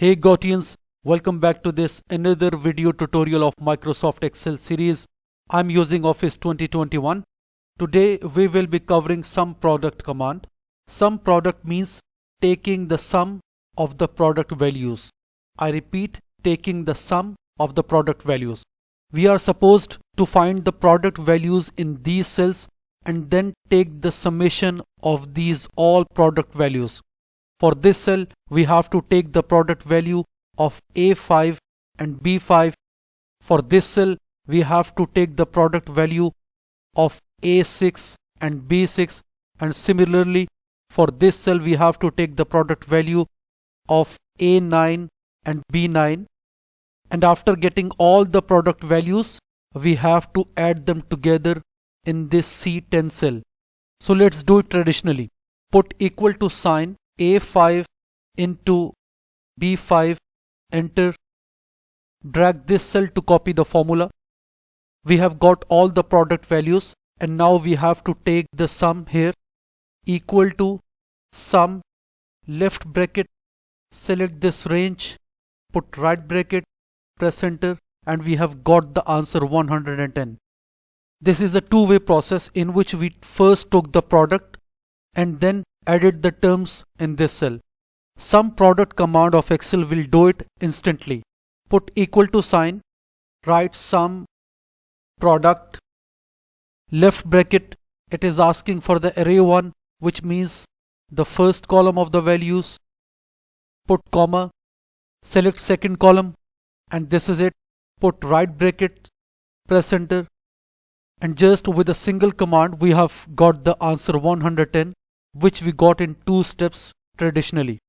Hey Gaudians, welcome back to this another video tutorial of Microsoft Excel series. I'm using Office 2021. Today we will be covering SUMPRODUCT command. SUMPRODUCT means taking the sum of the product values. I repeat, taking the sum of the product values. We are supposed to find the product values in these cells and then take the summation of these all product values. For this cell, we have to take the product value of A5 and B5. For this cell, we have to take the product value of A6 and B6. And similarly, for this cell, we have to take the product value of A9 and B9. And after getting all the product values, we have to add them together in this C10 cell. So let's do it traditionally. Put equal to sign A5 into B5, enter. Drag this cell to copy the formula. We have got all the product values and now we have to take the sum here. Equal to sum, left bracket, select this range, put right bracket, press enter, and we have got the answer 110. This is a two-way process in which we first took the product and then added the terms in this cell. SUMPRODUCT command of Excel will do it instantly. Put equal to sign, write SUMPRODUCT, left bracket, it is asking for the array 1, which means the first column of the values. Put comma, select second column, and this is it. Put right bracket, press enter, and just with a single command we have got the answer 110, which we got in 2 steps traditionally.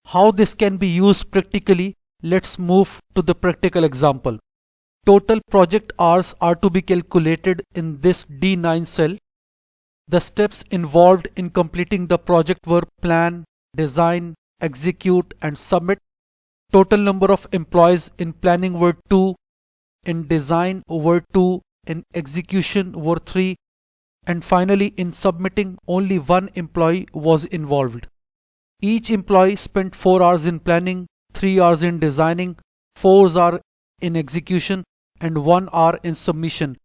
How this can be used practically, let's move to the practical example. Total project hours are to be calculated in this D9 cell. The steps involved in completing the project were plan, design, execute and submit. Total number of employees in planning were 2, in design were 2, in execution were 3, and finally in submitting only 1 employee was involved. Each employee spent 4 hours in planning, 3 hours in designing, 4 hours in execution and 1 hour in submission.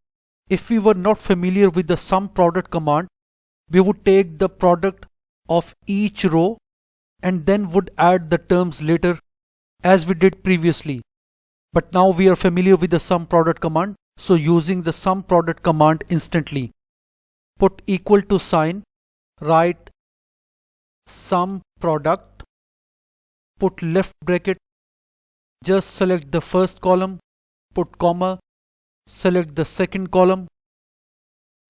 If we were not familiar with the SUMPRODUCT command, we would take the product of each row and then would add the terms later as we did previously. But now we are familiar with the SUMPRODUCT command, so using the SUMPRODUCT command instantly. Put equal to sign, write SUMPRODUCT, put left bracket, just select the first column, put comma, select the second column,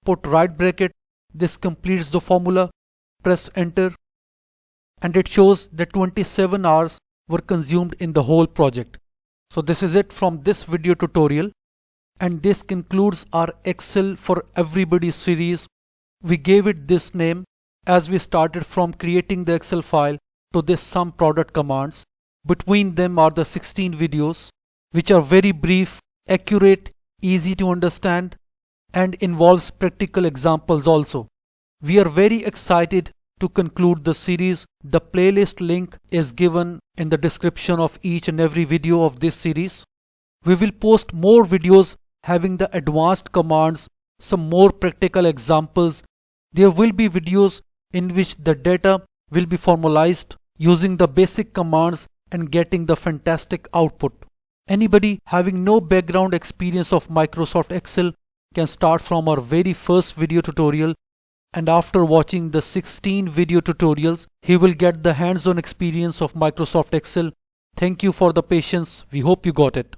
put right bracket, this completes the formula, press enter, and it shows that 27 hours were consumed in the whole project. So this is it from this video tutorial, and this concludes our Excel for Everybody series. We gave it this name as we started from creating the Excel file to this SUMPRODUCT commands. Between them are the 16 videos, which are very brief, accurate, easy to understand, and involves practical examples also. We are very excited to conclude the series. The playlist link is given in the description of each and every video of this series. We will post more videos having the advanced commands, some more practical examples. There will be videos in which the data will be formalized using the basic commands and getting the fantastic output. Anybody having no background experience of Microsoft Excel can start from our very first video tutorial, and after watching the 16 video tutorials, he will get the hands-on experience of Microsoft Excel. Thank you for the patience. We hope you got it.